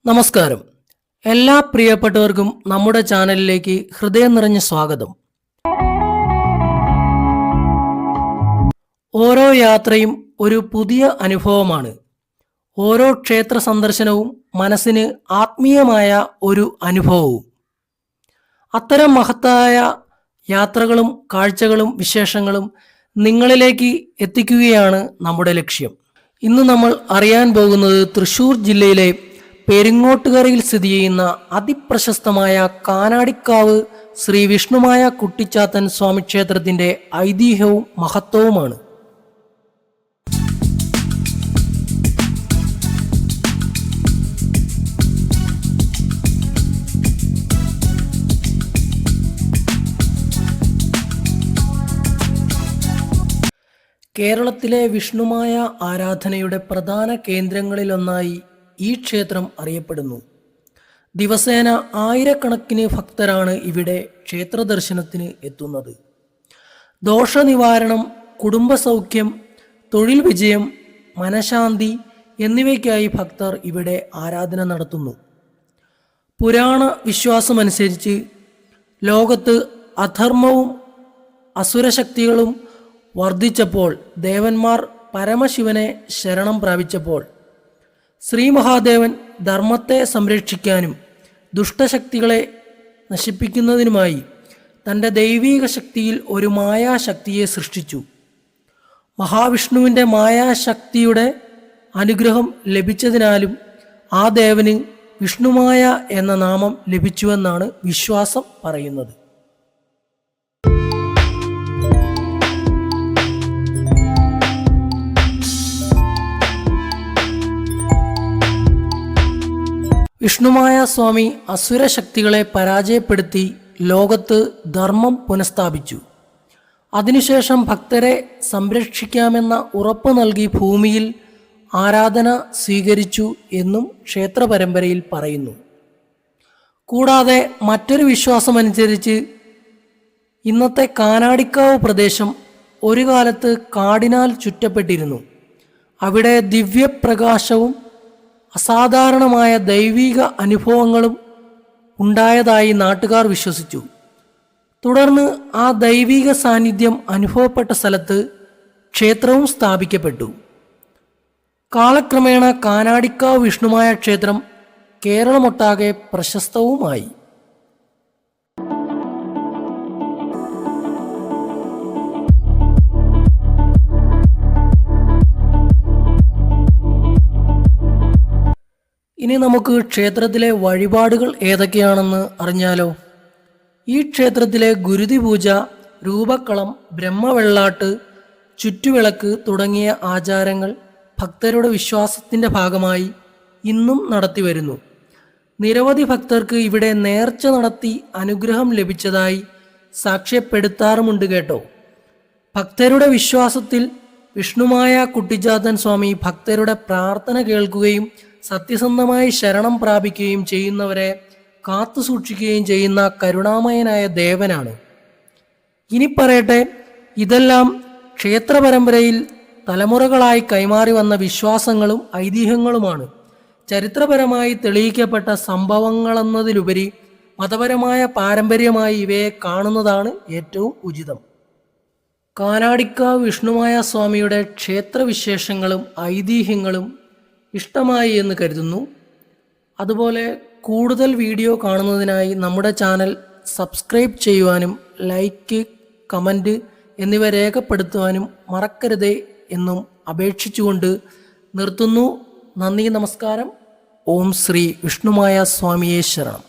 നമസ്കാരം. എല്ലാ പ്രിയപ്പെട്ടവർക്കും നമ്മുടെ ചാനലിലേക്ക് ഹൃദയം നിറഞ്ഞ സ്വാഗതം. ഓരോ യാത്രയും ഒരു പുതിയ അനുഭവമാണ്. ഓരോ ക്ഷേത്ര സന്ദർശനവും മനസ്സിന് ആത്മീയമായ ഒരു അനുഭവവും. അത്തരം മഹത്തായ യാത്രകളും കാഴ്ചകളും വിശേഷങ്ങളും നിങ്ങളിലേക്ക് എത്തിക്കുകയാണ് നമ്മുടെ ലക്ഷ്യം. ഇന്ന് നമ്മൾ അറിയാൻ പോകുന്നത് തൃശ്ശൂർ ജില്ലയിലെ പെരിങ്ങോട്ടുകരയിൽ സ്ഥിതി ചെയ്യുന്ന അതിപ്രശസ്തമായ കാനാടിക്കാവ് ശ്രീ വിഷ്ണുമായ കുട്ടിച്ചാത്തൻ സ്വാമി ക്ഷേത്രത്തിന്റെ ഐതിഹ്യവും മഹത്വവുമാണ്. കേരളത്തിലെ വിഷ്ണുമായ ആരാധനയുടെ പ്രധാന കേന്ദ്രങ്ങളിലൊന്നായി ഈ ക്ഷേത്രം അറിയപ്പെടുന്നു. ദിവസേന ആയിരക്കണക്കിന് ഭക്തരാണ് ഇവിടെ ക്ഷേത്ര ദർശനത്തിന് എത്തുന്നത്. ദോഷനിവാരണം, കുടുംബസൗഖ്യം, തൊഴിൽ വിജയം, മനഃശാന്തി എന്നിവയ്ക്കായി ഭക്തർ ഇവിടെ ആരാധന നടത്തുന്നു. പുരാണ വിശ്വാസമനുസരിച്ച് ലോകത്ത് അധർമ്മവും അസുരശക്തികളും വർദ്ധിച്ചപ്പോൾ ദേവന്മാർ പരമശിവനെ ശരണം പ്രാപിച്ചപ്പോൾ ശ്രീ മഹാദേവൻ ധർമ്മത്തെ സംരക്ഷിക്കാനും ദുഷ്ടശക്തികളെ നശിപ്പിക്കുന്നതിനുമായി തൻ്റെ ദൈവീക ശക്തിയിൽ ഒരു മായാശക്തിയെ സൃഷ്ടിച്ചു. മഹാവിഷ്ണുവിൻ്റെ മായാശക്തിയുടെ അനുഗ്രഹം ലഭിച്ചതിനാലും ആ ദേവന് വിഷ്ണുമായ എന്ന നാമം ലഭിച്ചുവെന്നാണ് വിശ്വാസം പറയുന്നത്. വിഷ്ണുമായ സ്വാമി അസുരശക്തികളെ പരാജയപ്പെടുത്തി ലോകത്ത് ധർമ്മം പുനഃസ്ഥാപിച്ചു. അതിനുശേഷം ഭക്തരെ സംരക്ഷിക്കാമെന്ന ഉറപ്പ് നൽകി ഭൂമിയിൽ ആരാധന സ്വീകരിച്ചു എന്നും ക്ഷേത്ര പരമ്പരയിൽ പറയുന്നു. കൂടാതെ മറ്റൊരു വിശ്വാസമനുസരിച്ച് ഇന്നത്തെ കാനാടിക്കാവ് പ്രദേശം ഒരു കാലത്ത് കാടിനാൽ ചുറ്റപ്പെട്ടിരുന്നു. അവിടെ ദിവ്യപ്രകാശവും അസാധാരണമായ ദൈവിക അനുഭവങ്ങളും ഉണ്ടായതായി നാട്ടുകാർ വിശ്വസിച്ചു. തുടർന്ന് ആ ദൈവിക സാന്നിധ്യം അനുഭവപ്പെട്ട സ്ഥലത്ത് ക്ഷേത്രവും സ്ഥാപിക്കപ്പെട്ടു. കാലക്രമേണ കാനാടിക്കാവ് വിഷ്ണുമായ ക്ഷേത്രം കേരളമൊട്ടാകെ പ്രശസ്തവുമായി. ഇനി നമുക്ക് ക്ഷേത്രത്തിലെ വഴിപാടുകൾ ഏതൊക്കെയാണെന്ന് അറിഞ്ഞാലോ. ഈ ക്ഷേത്രത്തിലെ ഗുരുതി പൂജ, രൂപക്കളം, ബ്രഹ്മവെള്ളാട്ട്, ചുറ്റുവിളക്ക് തുടങ്ങിയ ആചാരങ്ങൾ ഭക്തരുടെ വിശ്വാസത്തിൻ്റെ ഭാഗമായി ഇന്നും നടത്തിവരുന്നു. നിരവധി ഭക്തർക്ക് ഇവിടെ നേർച്ച നടത്തി അനുഗ്രഹം ലഭിച്ചതായി സാക്ഷ്യപ്പെടുത്താറുമുണ്ട് കേട്ടോ. ഭക്തരുടെ വിശ്വാസത്തിൽ വിഷ്ണുമായ കുട്ടിച്ചാത്തൻ സ്വാമി ഭക്തരുടെ പ്രാർത്ഥന കേൾക്കുകയും സത്യസന്ധമായി ശരണം പ്രാപിക്കുകയും ചെയ്യുന്നവരെ കാത്തു സൂക്ഷിക്കുകയും ചെയ്യുന്ന കരുണാമയനായ ദേവനാണ്. ഇനി പറയട്ടെ, ഇതെല്ലാം ക്ഷേത്ര പരമ്പരയിൽ തലമുറകളായി കൈമാറി വന്ന വിശ്വാസങ്ങളും ഐതിഹ്യങ്ങളുമാണ്. ചരിത്രപരമായി തെളിയിക്കപ്പെട്ട സംഭവങ്ങളെന്നതിലുപരി മതപരമായ പാരമ്പര്യമായി ഇവയെ കാണുന്നതാണ് ഏറ്റവും ഉചിതം. കാനാടിക്കാവ് വിഷ്ണുമായ സ്വാമിയുടെ ക്ഷേത്രവിശേഷങ്ങളും ഐതിഹ്യങ്ങളും ഇഷ്ടമായി എന്ന് കരുതുന്നു. അതുപോലെ കൂടുതൽ വീഡിയോ കാണുന്നതിനായി നമ്മുടെ ചാനൽ സബ്സ്ക്രൈബ് ചെയ്യുവാനും ലൈക്ക്, കമൻറ്റ് എന്നിവ രേഖപ്പെടുത്തുവാനും മറക്കരുതേ എന്നും അപേക്ഷിച്ചുകൊണ്ട് നിർത്തുന്നു. നന്ദി, നമസ്കാരം. ഓം ശ്രീ വിഷ്ണുമായ സ്വാമിയേ ശരണം.